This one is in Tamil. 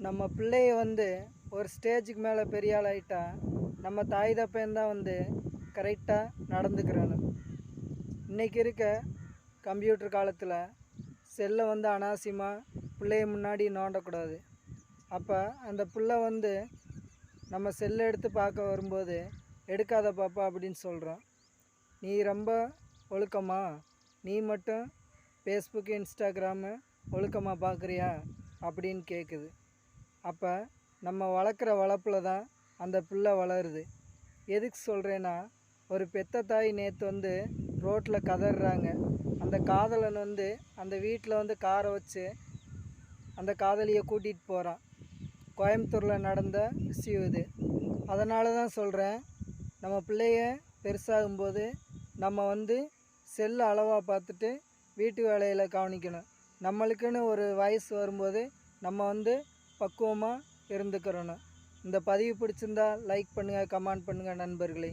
நம்ம பிள்ளைய ஒரு ஸ்டேஜுக்கு மேலே பெரிய ஆள் ஆகிட்டா நம்ம தாய் தப்பையந்தான் கரெக்டாக நடந்துக்கிறணும். இன்றைக்கி இருக்க கம்ப்யூட்டர் காலத்தில் செல்லை அனாவசியமாக பிள்ளைய முன்னாடி நோண்டக்கூடாது. அப்போ அந்த பிள்ளை நம்ம செல்லை எடுத்து பார்க்க வரும்போது எடுக்காத பாப்பா அப்படின்னு சொல்கிறோம். நீ ரொம்ப ஒழுக்கமா, நீ மட்டும் ஃபேஸ்புக்கு இன்ஸ்டாகிராமு ஒழுக்கமாக பார்க்குறியா அப்படின்னு கேட்குது. அப்போ நம்ம வளர்க்குற வளர்ப்பில் தான் அந்த பிள்ளை வளருது. எதுக்கு சொல்கிறேன்னா, ஒரு பெத்த தாய் நேற்று ரோட்டில் கதறாங்க. அந்த காதலன் அந்த வீட்டில் காரை வச்சு அந்த காதலியை கூட்டிகிட்டு போகிறான். கோயம்புத்தூரில் நடந்த விஷயம் இது. அதனால தான் சொல்கிறேன், நம்ம பிள்ளைய பெருசாகும்போது நம்ம செல்லை அளவாக பார்த்துட்டு வீட்டு வேலையில் கவனிக்கணும். நம்மளுக்குன்னு ஒரு வயசு வரும்போது நம்ம பக்குவமாக இருந்துக்கிறணும். இந்த பதிவு பிடிச்சிருந்தா லைக் பண்ணுங்கள், கமெண்ட் பண்ணுங்கள் நண்பர்களே.